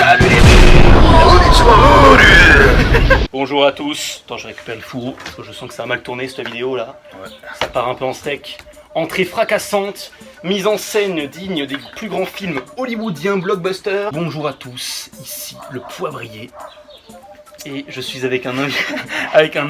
Salut les Bonjour à tous. Attends, je récupère le fourreau parce que je sens que ça a mal tourné cette vidéo là. Ouais. Ça part un peu en steak. Entrée fracassante, mise en scène digne des plus grands films hollywoodiens blockbusters. Bonjour à tous, ici le Poivrier. Et je suis avec un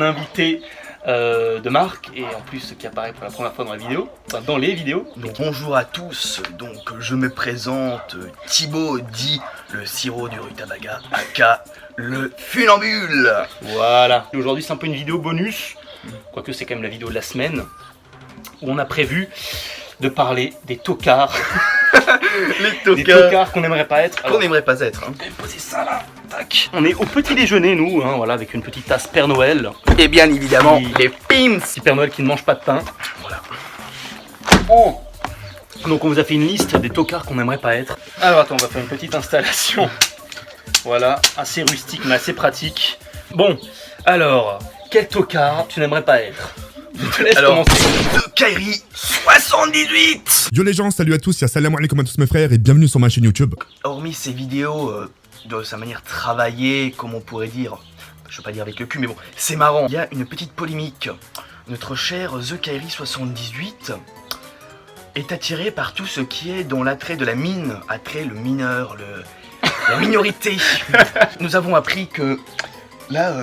invité de marque et en plus qui apparaît pour la première fois dans la vidéo, enfin dans les vidéos. Donc, bonjour à tous, donc je me présente Thibaut dit le sirop du rutabaga, aka le funambule. Voilà, aujourd'hui c'est un peu une vidéo bonus, quoique c'est quand même la vidéo de la semaine, où on a prévu de parler des tocards. Des tocards qu'on n'aimerait pas être. Qu'on n'aimerait pas être. On va poser ça là. Tac. On est au petit déjeuner nous, hein, voilà, avec une petite tasse Père Noël. Et bien évidemment, les Pim's. Petit Père Noël qui ne mange pas de pain. Voilà. Oh. Donc on vous a fait une liste des tocards qu'on n'aimerait pas être. Alors attends, on va faire une petite installation. Voilà, assez rustique mais assez pratique. Bon, alors, quel tocard tu n'aimerais pas être? Je te laisse commencer. De Kairi 78. Yo les gens, salut à tous, salam alaikum à tous mes frères et bienvenue sur ma chaîne YouTube. Hormis ces vidéos de sa manière travaillée, comme on pourrait dire, je veux pas dire avec le cul mais bon, c'est marrant. Il y a une petite polémique. Notre cher The Kairi 78 est attiré par tout ce qui est dans l'attrait de la mine, attrait le mineur, la minorité. Nous avons appris que là,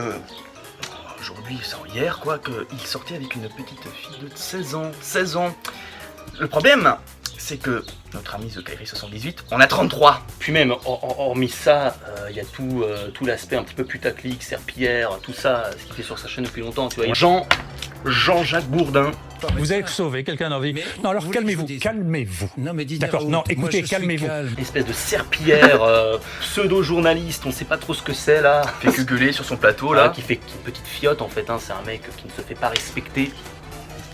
aujourd'hui, c'est hier quoi, qu'il sortait avec une petite fille de 16 ans. Le problème, c'est que notre ami The Kairi 78 en a 33. Puis même, hormis ça, il y a tout l'aspect un petit peu putaclic, serpillière, tout ça, ce qu'il fait sur sa chaîne depuis longtemps, tu vois. Jean-Jacques Bourdin. Vous avez sauvé quelqu'un dans la vie. Non, alors calmez-vous, calmez-vous. Non, mais d'accord, non, écoutez, calmez-vous. Espèce de serpillière, pseudo-journaliste, on sait pas trop ce que c'est là. Fait que gueuler sur son plateau là. Qui fait une petite fiotte en fait, hein. C'est un mec qui ne se fait pas respecter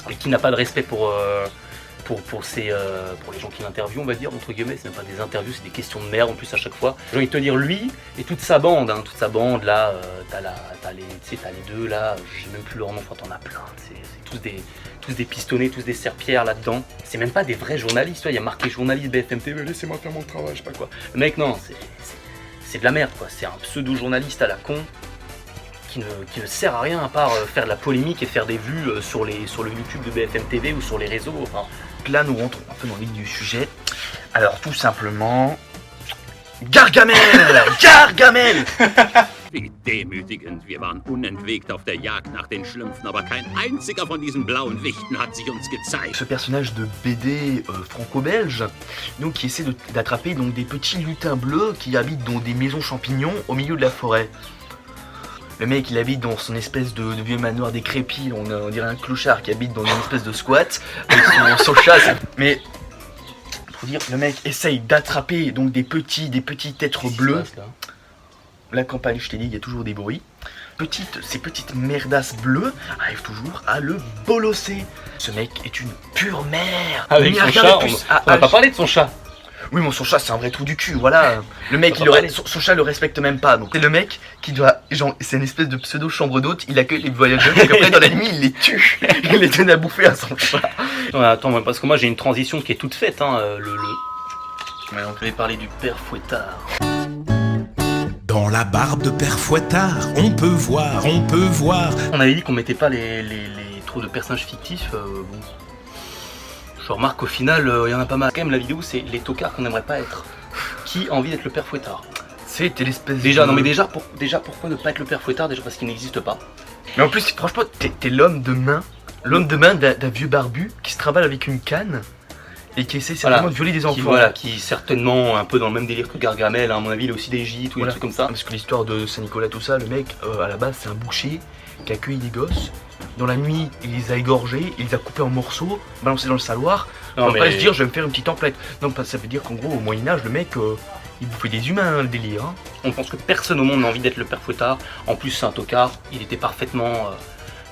et qui n'a pas de respect pour les gens qui l'interviewent, on va dire, entre guillemets. C'est même pas des interviews, c'est des questions de merde en plus à chaque fois. J'ai envie de te dire, lui et toute sa bande là, t'as les deux là, j'ai même plus leur nom, t'en as plein. C'est tous des pistonnés, tous des serpillères là-dedans. C'est même pas des vrais journalistes, il y a marqué journaliste BFM TV, laissez-moi faire mon travail, je sais pas quoi. Le mec, non, c'est de la merde quoi, c'est un pseudo-journaliste à la con qui ne sert à rien à part faire de la polémique et faire des vues sur le YouTube de BFM TV ou sur les réseaux. Enfin. Là, nous rentrons un peu dans le vif du sujet. Alors, tout simplement, Gargamel. Wie demütigend, wir waren unentwegt auf der Jagd nach den Schlümpfen, aber kein einziger von diesen blauen Wichten hat sich uns gezeigt. Ce personnage de BD franco-belge, donc qui essaie d'attraper donc des petits lutins bleus qui habitent dans des maisons champignons au milieu de la forêt. Le mec il habite dans son espèce de vieux manoir décrépit, on dirait un clochard qui habite dans une espèce de squat avec son chat. Mais faut dire, le mec essaye d'attraper donc des petits êtres bleus. La campagne, je t'ai dit, il y a toujours des bruits. Ces petites merdasses bleues arrivent toujours à le bolosser. Ce mec est une pure merde. Avec son chat, on va pas parler de son chat. Oui, mais son chat c'est un vrai trou du cul, voilà. Le mec, son chat le respecte même pas. Donc c'est le mec qui doit, genre, c'est une espèce de pseudo chambre d'hôte. Il accueille les voyageurs et après dans la nuit il les tue. Il les donne à bouffer à son chat. Non, attends, parce que moi j'ai une transition qui est toute faite. Hein, Ouais, donc je vais parler du père Fouettard. Dans la barbe de Père Fouettard, on peut voir. On avait dit qu'on mettait pas les trop de personnages fictifs. Bon. Je remarque qu'au final, il y en a pas mal. Quand même, la vidéo, c'est les tocards qu'on n'aimerait pas être. Qui a envie d'être le père Fouettard? C'était l'espèce déjà, non mais déjà pourquoi ne pas être le père Fouettard? Déjà parce qu'il n'existe pas. Mais en plus, franchement, t'es l'homme de main d'un vieux barbu qui se travaille avec une canne et qui essaie certainement de violer des enfants. Qui est certainement un peu dans le même délire que Gargamel, hein, à mon avis, il a aussi des gîtes ou des trucs comme ça. Parce que l'histoire de Saint-Nicolas, tout ça, le mec, à la base, c'est un boucher qui accueille des gosses. Dans la nuit, il les a égorgés, il les a coupés en morceaux, balancés dans le saloir. On va pas se dire, je vais me faire une petite template. Non, ça veut dire qu'en gros, au Moyen-Âge, le mec, il bouffait des humains, hein, le délire. Hein. On pense que personne au monde n'a envie d'être le père Fouettard. En plus, c'est un tocard, il était parfaitement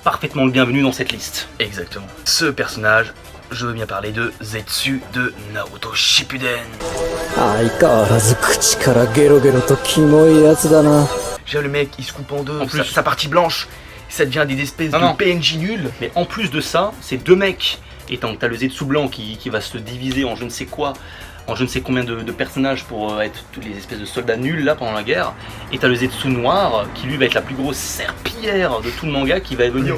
le bienvenu dans cette liste. Exactement. Ce personnage, je veux bien parler de Zetsu de Naruto Shippuden. Déjà, le mec, il se coupe en deux, sa partie blanche, ça devient des espèces de PNJ nuls. Mais en plus de ça, ces deux mecs, et t'as le Zetsu blanc qui va se diviser en je ne sais quoi, en je ne sais combien de personnages pour être tous les espèces de soldats nuls là pendant la guerre. Et t'as le Zetsu noir qui lui va être la plus grosse serpillière de tout le manga qui va venir.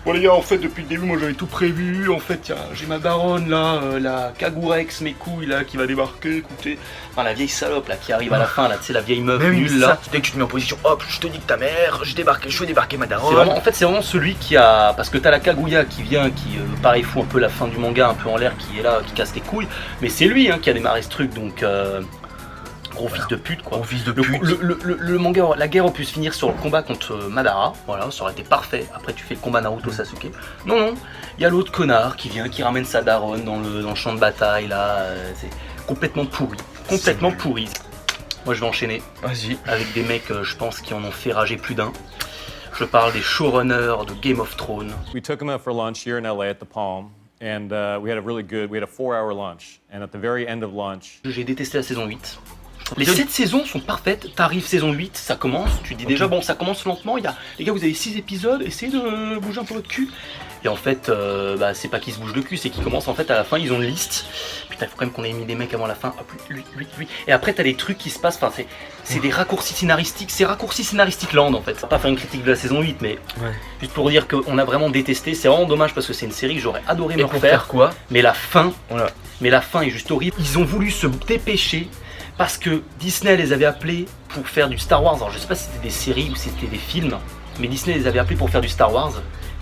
Bon les gars, en fait depuis le début moi j'avais tout prévu, en fait j'ai ma daronne là, la Kagurex mes couilles là qui va débarquer, écoutez, enfin la vieille salope là qui arrive à la fin là, tu sais la vieille meuf nulle là. Dès que tu te mets en position, hop, je te nique ta mère, je fais débarquer ma daronne. C'est vraiment, en fait c'est vraiment celui qui a, parce que t'as la Kaguya qui vient, qui pareil fout un peu la fin du manga un peu en l'air, qui est là, qui casse les couilles, mais c'est lui qui a démarré ce truc donc... Gros fils de pute quoi. Gros fils de pute. Le manga, la guerre aurait pu se finir sur le combat contre Madara, voilà, ça aurait été parfait. Après tu fais le combat Naruto Sasuke. Non, il y a l'autre connard qui vient, qui ramène sa daronne dans le champ de bataille là, c'est complètement pourri. Complètement pourri. Moi je vais enchaîner. Vas-y. Avec des mecs, je pense, qui en ont fait rager plus d'un. Je parle des showrunners de Game of Thrones. We took him out for lunch here in LA at the Palm. And we had a 4-hour lunch. And at the very end of lunch... J'ai détesté la saison 8. Les 7 saisons sont parfaites, t'arrives saison 8, ça commence, tu dis déjà bon ça commence lentement, les gars vous avez 6 épisodes, essayez de bouger un peu votre cul. Et en fait, c'est pas qu'ils se bougent le cul, c'est qu'ils commencent en fait à la fin, ils ont une liste. Putain, il faut quand même qu'on ait mis des mecs avant la fin, hop, lui. Et après t'as des trucs qui se passent, enfin c'est des raccourcis scénaristiques, c'est raccourcis scénaristique land en fait. Ça va pas faire une critique de la saison 8, mais juste pour dire qu'on a vraiment détesté, c'est vraiment dommage parce que c'est une série que j'aurais adoré me refaire. Quoi mais la fin, voilà. Mais la fin est juste horrible. Ils ont voulu se dépêcher. Parce que Disney les avait appelés pour faire du Star Wars. Alors je sais pas si c'était des séries ou si c'était des films, mais Disney les avait appelés pour faire du Star Wars.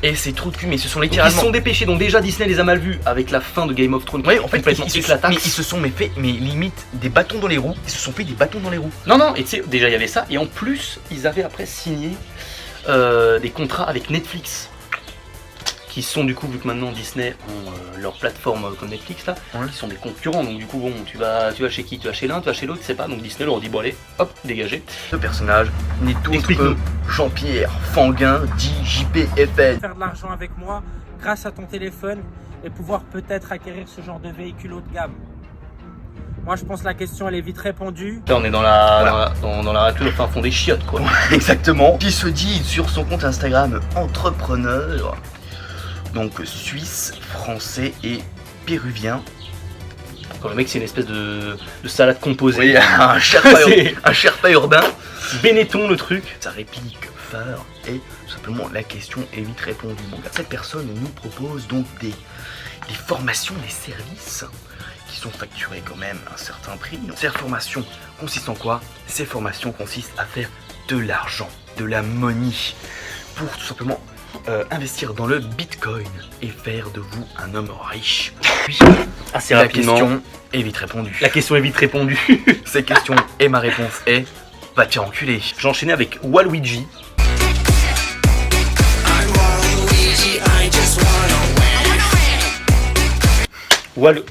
Et c'est trop de cul, mais ils se sont Donc littéralement... ils se sont dépêchés, donc déjà Disney les a mal vus avec la fin de Game of Thrones. Ouais, en fait, complètement ils se sont fait limite des bâtons dans les roues. Ils se sont fait des bâtons dans les roues. Non, et tu sais, déjà il y avait ça, et en plus, ils avaient après signé des contrats avec Netflix. Qui sont du coup, vu que maintenant Disney ont leur plateforme comme Netflix là, qui sont des concurrents, donc du coup bon, tu vas chez qui? Tu vas chez l'un, tu vas chez l'autre, tu sais pas, donc Disney leur dit bon allez, hop, dégagez. Ce personnage n'est autre que Jean-Pierre Fanguin, dit JPFL. Faire de l'argent avec moi grâce à ton téléphone et pouvoir peut-être acquérir ce genre de véhicule haut de gamme. Moi je pense que la question elle est vite répondue. Là on est dans la raclure au fin fond des chiottes quoi. Exactement. Qui se dit sur son compte Instagram entrepreneur. Donc suisse, français et péruvien. Quand le mec c'est une espèce de salade composée. Oui, un Sherpa urbain. Benetton le truc. Ça réplique phare et tout simplement la question est vite répondue. Mon gars. Cette personne nous propose donc des formations, des services qui sont facturés quand même un certain prix. Ces formations consistent en quoi? Ces formations consistent à faire de l'argent, de la money, pour tout simplement investir dans le Bitcoin et faire de vous un homme riche. Puis, assez rapidement, rapidement. La question est vite répondue. La question est vite répondue. Cette question et ma réponse est va te faire enculer. J'ai enchaîné avec Waluigi.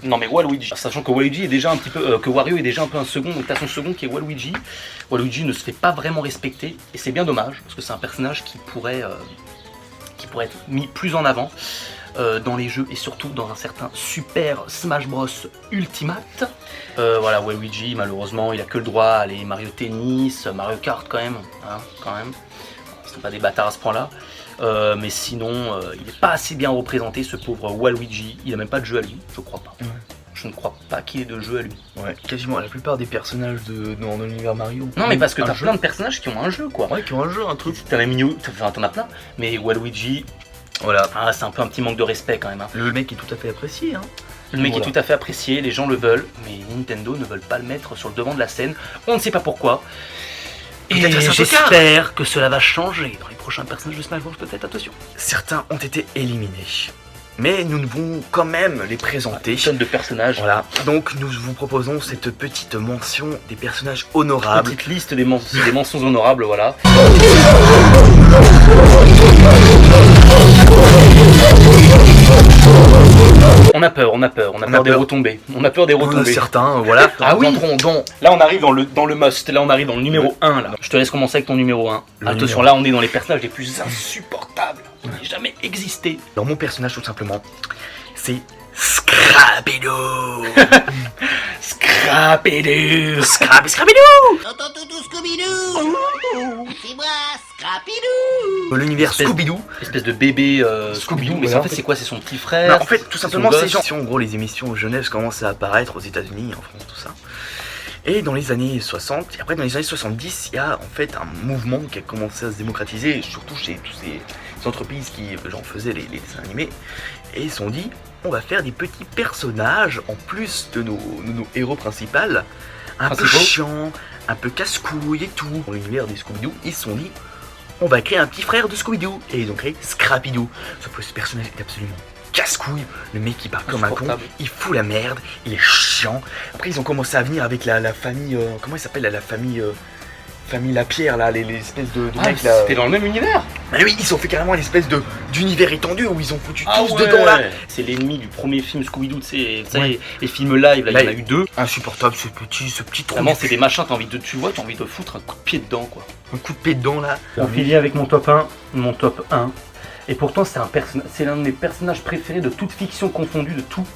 Non mais Waluigi, sachant que Waluigi est déjà un petit peu, que Wario est déjà un peu un second, donc t'as son second qui est Waluigi. Waluigi ne se fait pas vraiment respecter et c'est bien dommage parce que c'est un personnage qui pourrait être mis plus en avant dans les jeux et surtout dans un certain Super Smash Bros Ultimate. Voilà, Waluigi malheureusement il a que le droit à les Mario Tennis, Mario Kart quand même, hein, ce sont pas des bâtards à ce point là. Mais sinon, il n'est pas assez bien représenté ce pauvre Waluigi. Il a même pas de jeu à lui, je crois pas. Ouais. Je ne crois pas qu'il ait de jeu à lui. Ouais, quasiment la plupart des personnages dans l'univers Mario. Non, mais parce que t'as plein de personnages qui ont un jeu, quoi. Ouais, qui ont un jeu, un truc. T'as même Mew, t'en as plein. Mais Waluigi, voilà, c'est un peu un petit manque de respect quand même. Hein. Le mec est tout à fait apprécié. Hein. Le mec est tout à fait apprécié, les gens le veulent, mais Nintendo ne veulent pas le mettre sur le devant de la scène. On ne sait pas pourquoi. Et j'espère que cela va changer dans les prochains personnages de Smash Bros. Peut-être, attention. Certains ont été éliminés, mais nous devons quand même les présenter. Tonne de personnages. Voilà. Donc nous vous proposons cette petite mention des personnages honorables. Petite liste des mentions honorables, voilà. On a peur des retombées. On a peur des retombées. Certains, voilà. Ah oui. Là on arrive dans le must, là on arrive dans le numéro 1 là. Je te laisse commencer avec ton numéro 1. Attention, là on est dans les personnages les plus insupportables qui aient jamais existé. Alors mon personnage tout simplement, c'est Scrappy-Doo. Scrappy-Doo. Scrappy-Doo. T'entends tout Scooby-Doo? C'est moi, Scrappy-Doo. L'univers Espèce- Scooby-Doo. Espèce de bébé Scooby-Doo, Scooby-Doo. Mais voilà. en fait, c'est quoi? C'est son petit frère? Bah, en fait, tout simplement, son c'est gosse. genre, en gros, les émissions jeunesse commencent à apparaître aux États-Unis, en France, tout ça. Et dans les années 60, et après dans les années 70, il y a en fait un mouvement qui a commencé à se démocratiser, surtout chez toutes ces entreprises qui genre, faisaient les dessins animés. Et ils se sont dit, on va faire des petits personnages en plus de nos héros principaux, un peu Principaux. chiants, un peu casse-couilles et tout. Dans l'univers des Scooby-Doo, ils se sont dit, on va créer un petit frère de Scooby-Doo. Et ils ont créé Scrappy-Doo. Sauf que ce personnage est absolument casse-couille. Le mec il parle comme un con, Insupportable. il fout la merde, il est chiant. Après ils ont commencé à venir avec la famille, comment il s'appelle là, la famille Lapierre là, les espèces de Ah, mecs là. c'était dans le même univers. Ah oui, ils ont fait carrément une espèce d'univers étendu où ils ont foutu Ah tous ouais. dedans là. C'est l'ennemi du premier film Scooby-Doo, tu sais, Ouais. les films live, là, il y en a Live. eu 2. Insupportable ce petit trou. Vraiment, c'est des machins, tu vois, t'as envie de foutre un coup de pied dedans, quoi. Un coup de pied dedans là. On finit avec mon top 1. Et pourtant, c'est l'un de mes personnages préférés de toute fiction confondue, de tout,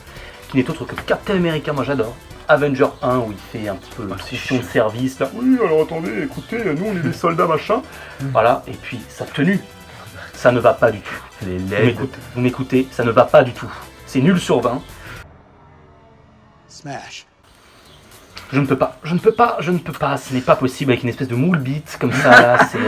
qui n'est autre que Captain America, moi j'adore. Avenger 1, où il fait un petit peu Ah, de mission de service, là. Oui, alors attendez, écoutez, nous on est des soldats, machin. Voilà, et puis sa tenue, ça ne va pas du tout. Les Vous m'écoutez, ça ne va pas du tout. C'est nul sur 20. Smash. Je ne peux pas, ce n'est pas possible avec une espèce de moule bite comme ça, là, c'est...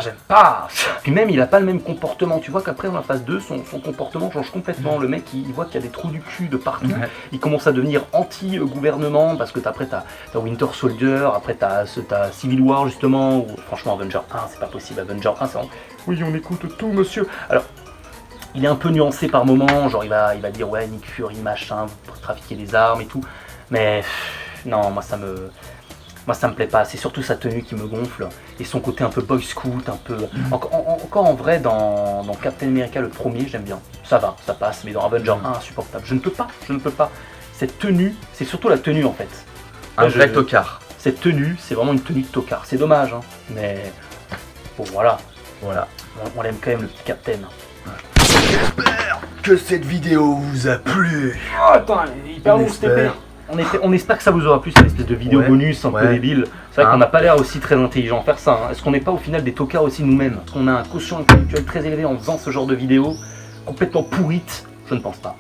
j'aime pas. Puis même, il a pas le même comportement, tu vois qu'après dans la phase 2, son comportement change complètement. Le mec, il voit qu'il y a des trous du cul de partout, Ouais. il commence à devenir anti-gouvernement, parce que après t'as Winter Soldier, après t'as Civil War justement, ou franchement Avenger 1, c'est pas possible, Avenger 1 c'est vraiment... Oui, on écoute tout, monsieur. Alors, il est un peu nuancé par moment, genre il va dire ouais, Nick Fury, machin, pour trafiquer des armes et tout, mais non, moi ça me plaît pas, c'est surtout sa tenue qui me gonfle, et son côté un peu boy scout, un peu... Encore en vrai, dans Captain America le premier, j'aime bien, ça va, ça passe, mais dans Avenger 1, insupportable, je ne peux pas. Cette tenue, c'est surtout la tenue en fait. Un Là, vrai tocard. Cette tenue, c'est vraiment une tenue de tocard, c'est dommage, hein, mais bon voilà, on l'aime quand même le petit Captain. J'espère que cette vidéo vous a plu. Oh, attends, hyper long cette épée. On espère que ça vous aura plu, cette espèce de vidéo Ouais, bonus un peu ouais. débile. C'est vrai Hein. qu'on n'a pas l'air aussi très intelligent à faire ça. Hein. Est-ce qu'on n'est pas au final des tocards aussi nous-mêmes? Est-ce qu'on a un quotient intellectuel très élevé en faisant ce genre de vidéo complètement pourrite? Je ne pense pas.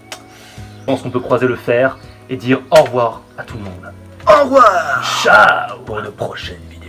Je pense qu'on peut croiser le fer et dire au revoir à tout le monde. Au revoir. Ciao Pour de prochaines vidéos.